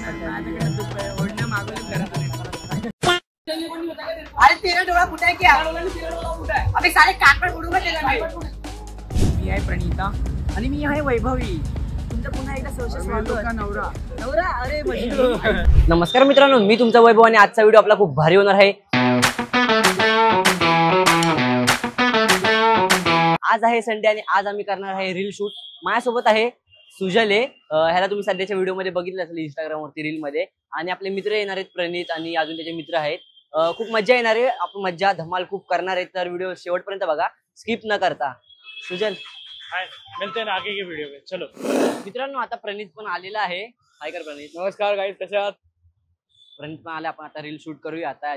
अरे तेरा डोळा कुठे आहे क्या? अबे सारे कान पर उडूंगा तेरा मैं. मी आहे प्रणीता आणि मी आहे वैभवी. तुमचं पुन्हा एकदा सोशल स्वागत. नवरा अरे नमस्कार मित्रांनो, मी तुमचा वैभव आणि आजचा व्हिडिओ आपला खूप भारी होणार आहे. आज आहे संडे आणि आज आम्ही करणार आहे रील शूट. माझ्यासोबत आहे सुजल आहे. ह्याला तुम्ही सध्याच्या व्हिडिओ मध्ये बघितलं असेल इंस्टाग्राम वरती रील मध्ये. आणि आपले मित्र येणार आहेत प्रणित आणि अजून त्याचे मित्र आहेत. खूप मजा येणार आहे. आपण मजा धमाल खूप करणार आहे. तर व्हिडिओ शेवटपर्यंत बघा, स्किप न करता. सुजल मिलते हैं आगे के वीडियो में. चलो मित्रांनो, आता प्रणित पण आलेला आहे. हाय कर प्रणित. नमस्कार गाइस, कसे आहात? प्रणित पण आले. आपण आता रील शूट करूया. आता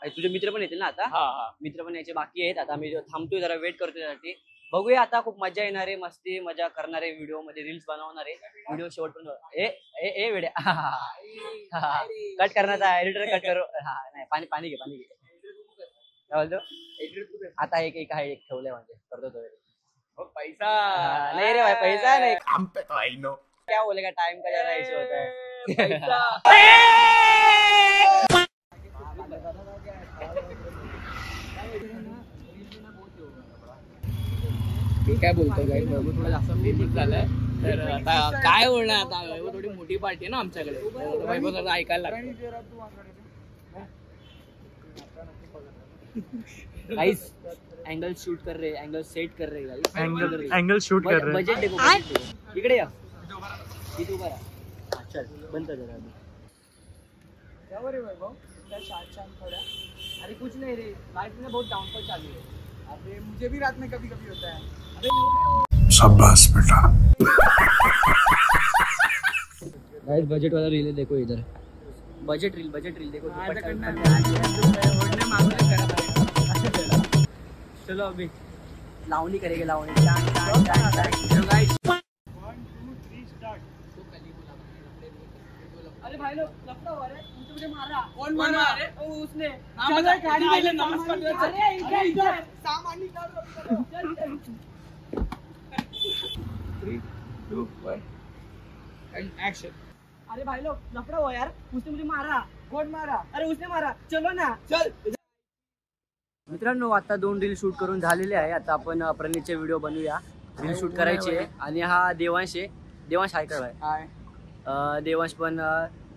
तुझे मित्र पण येतील ना? आता हा मित्र पण याचे बाकी आहेत. आता मी थांबतोय, जरा वेट करतोय त्यासाठी. बघूया आता. खूप मजा येणार आहे, मस्ती मजा करणार आहे, व्हिडिओ मध्ये रील्स बनवणार आहे. व्हिडिओ शेवटपर्यंत ए वेड्या कट करण्याचा एडिटर कट करू. नाही, पाणी घे काय बोलतो. आता एक आहे, एक ठेवलंय म्हणजे करतो तो. पैसा नहीं रे भाई, पैसा नहीं. काम पे तो आई नो. क्या बोलेगा, टाइम का जरा इशू होता है. मी काय बोलतो गाईस, थोडं जास्त फेमस झालंय. तर आता काय बोलणार, आता वैभव थोडी मोठी पार्टी आहे ना आमच्याकडे. वैभव जरा ऐकायला लागतं. गाइस एंगल शूट कर रहे, एंगल सेट कर रहे गाइस. एंगल शूट कर रहे. बजेट देखो. इकडे या, इथे उभा रहा. चल बंद कर जरा. अभी क्या हो रे वैभव, क्या शान थोड़ा. अरे कुछ नहीं रे, लाइफ में बहुत डाउनफॉल चालू है. अरे मुझे भी रात में कभी कभी होता है. अरे शाबाश बेटा. गाइस बजट वाला रील देखो इधर. बजट रील देखो. चलो अभी लावणी करेंगे. लावणी. अरे भाई लोग लफड़ा हुआ रे. मुझे मारा. कौन मारा? उसने. गाड़ी वाले नमस्कार. अरे इधर सामान निकालो. 3, 2, 1 एंड एक्शन. अरे भाई लोग लफड़ा हुआ यार. उसने मुझे मारा. कौन मारा? अरे उसने मारा. चलो ना. चल. मित्रांनो, आता 2 रील शूट करून झालेले आहे. आता आपण प्रणितचे व्हिडिओ बनवूया. रील शूट करायची आहे. आणि हा देवांश आहे. देवांश हाय कर भाई. देवांश पण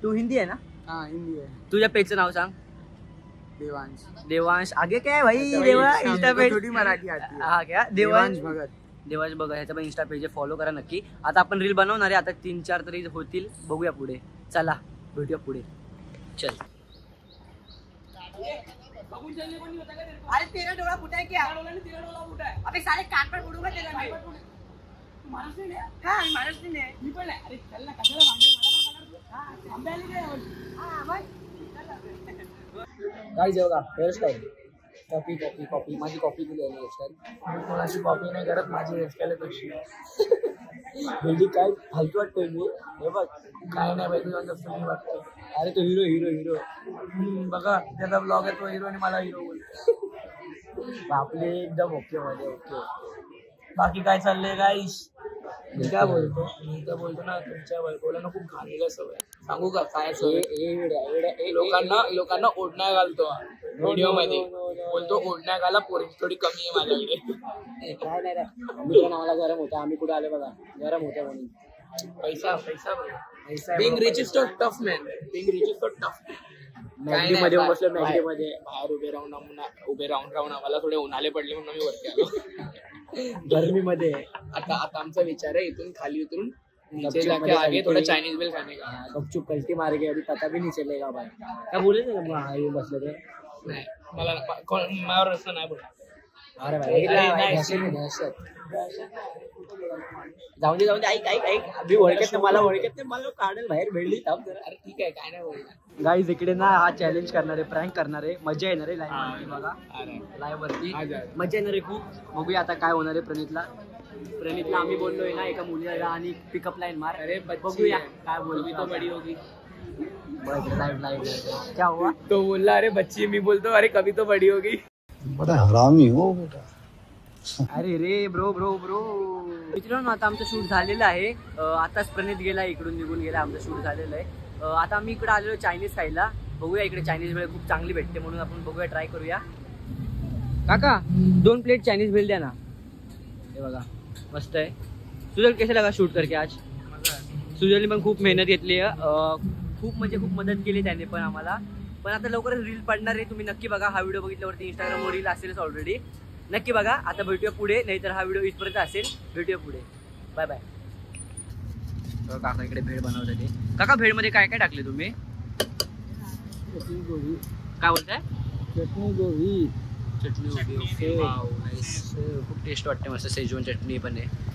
तू हिंदी आहे ना? हाँ हिंदी है. तुझ्या पेजचं नाव सांग. देवांश आगे क्या है भाई? इंस्टा पेज थोड़ी मराठी आती है. हा क्या देवांश भगत. देवांश बघा, ह्याचा पण इंस्टा पेज फॉलो करा नक्की. आता आपण रील बनवणार आहे. आता 3-4 तरी होतील. बघूया पुढे. चला भेटूया पुढे. चल. अरे तेरा डोळा कुठे आहे क्या? अबे सारे कान पर उडूंगा तेरा मैं. महाराष्ट्रीयन आहे. हां मी महाराष्ट्रीयन आहे. मी पण आहे. अरे चल ना, कशाला भांडे मला. हां आंब्याली काय. हां भाई. काय जेवगा हेअरस्टाईल. कॉपी माझी कॉपी दिली आहे हेअरस्टाईल. कोणाची कॉपी नाही करत. माझी हेअरस्टाईल कशी भेंडी काय फालतू वाटतोय मी. हे बघ काय नाही बाई, तुझा जास्त मी वाटतो. अरे तो हिरो बघा त्याचा ब्लॉग आहे, तो हिरो आणि मला हिरो बोलतो. आपले एकदम ओके मध्ये. ओके. बाकी काय चाललंय गाईस? मी काय बोलतो, मी तर बोलतो ना, तुमच्या वैभवला खूप घाणेरडं सवय. सांगू का काय सवय? लोकांना ओढण्या घालतो व्हिडिओ मध्ये. बोलतो ओढण्या घाला, पोरींची थोडी कमी आहे माझ्याकडे. काय नाही रे, मित्र नावाला गरम होता. आम्ही कुठे आले बघा, गरम होतं म्हणून. पैसा being rich is so tough man. Being rich is so tough. मॅगडी मध्ये बसलो. मॅगडी मध्ये बाहेर उभे राहून आम्हाला थोडे उन्हाळे पडले म्हणून आम्ही वरती आलो. गर्मी मध्ये. आता आमचा विचार आहे इथून खाली उतरून नीचे जाके आगे थोड़ा चाइनीज बेल खाने का. गपचूप कल्टी मार के अभी पता भी नहीं चलेगा भाई. क्या बोले ना बसले तर. नाही मला माझ्यावर असं नाही बोला. अरे भाई जाऊन दे ऐक. अभी ओळखत नाही मला. मला काढेल बाहेर. भेटली थांब जरा. अरे ठीक आहे, काय नाही बोलणार. गाईज इकडे ना हा चॅलेंज करणार आहे, प्रँक करणार आहे. मजा येणार आहे लाईव्ह बघा. लाईव्ह वरती मजा येणार आहे खूप. बघूया आता काय होणार आहे. प्रणितला आम्ही बोललोय ना एका मुलीला आणि पिकअप लाईन मार. अरे बघूया काय बोलवी तो बड़ी होगी. लाइव क्या हुआ? तो बोलला अरे बच्ची. मी बोलतो अरे कभी तो बड़ी होगी. बड़ा हरामी हो बेटा. अरे रे ब्रो. मित्रांनो, आता आमचं शूट झालेलं आहे. आताच प्रणित गेला, इकडून निघून गेला. आमचं शूट झालेलं आहे. आता आम्ही इकडे आलेलो चायनीज खायला. बघूया इकडे चायनीज भेळ खूप चांगली भेटते म्हणून आपण बघूया, ट्राय करूया. काका 2 प्लेट चायनीज भेळ द्या ना. हे बघा मस्त आहे. सुजल कैसे लगा शूट करके आज? सुजलने पण खूप मेहनत घेतली आहे. खूप म्हणजे खूप मदत केली त्याने पण आम्हाला. पण आता लवकरच रील पडणार आहे, तुम्ही नक्की बघा. हा व्हिडिओ बघितल्यावरती इंस्टाग्रामवर रील असेलच ऑलरेडी, नक्की बघा. आता भेटूया पुढे, नाहीतर हा व्हिडिओ इथपर्यंत असेल. भेटूया पुढे. Bye bye. काका इकडे भेळ बनवत होते. काका भेळमध्ये काय काय टाकले तुम्ही? चटणी गोबी. काय बोलताय? चटणी गोबी. चटणी ओके ओके. Wow nice. खूप टेस्ट वाटते. मस्त शेजवान चटणी पण आहे.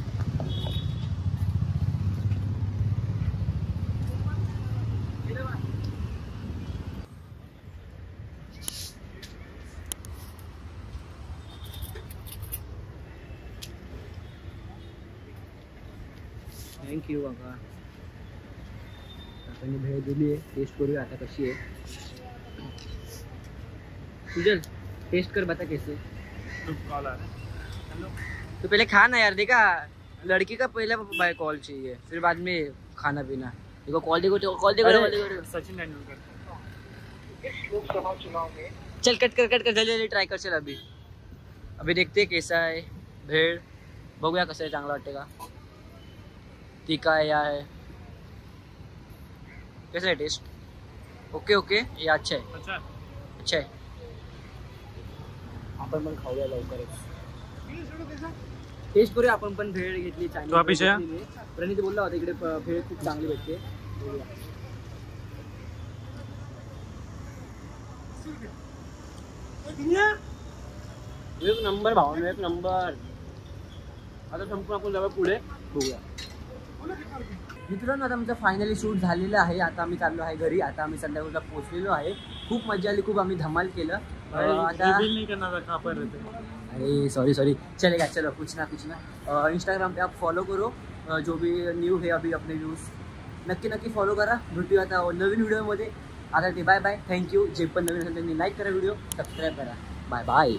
थँक्यू काका. काकांनी भेळ दिली आहे, टेस्ट करूया आता कशी आहे. सुजल टेस्ट कर, बता कैसे. तो पहले खा ना यार. देखा लड़की का पहला कॉल चाहिए, फिर बाद में खाना पीना. देखो कॉल देखो, कॉल देखो. सचिन तेंदुलकर. चल कट कर जल्दी ट्राय कर. चल अभी देखते हैं कैसा है भेळ. बघूया कसं आहे, चांगला वाटते का, तीखा है या है, कैसा है टेस्ट? Okay okay. ये अच्छा है, अच्छा आहे. आपण पण खाऊया लवकरच. टेस्ट करूया आपण पण. भेळ घेतली तो अभिषय? प्रणित बोलला होता इकडे भेळ खूप चांगली भेटते. एक नंबर भावानो, एक नंबर. आता संपूर्ण आपण जाऊया पुढे, बघूया. मित्रांनो आता आमचं फायनली शूट झालेलं आहे. आता आम्ही चाललो आहे घरी. आता आम्ही संध्याकाळला पोहोचलेलो आहे. खूप मजा आली, खूप आम्ही धमाल केलं. आता अरे सॉरी चलेगा, चलो कुछ ना. इंस्टाग्राम पे आप फॉलो करो. जो भी न्यू है अभी अपने व्ह्यूज नक्की फॉलो करा. भेटूया आता नवीन व्हिडिओमध्ये. आता ते बाय बाय. थँक्यू. जे पण नवीन असेल त्यांनी लाईक करा, व्हिडिओ सबस्क्राईब करा. Bye bye.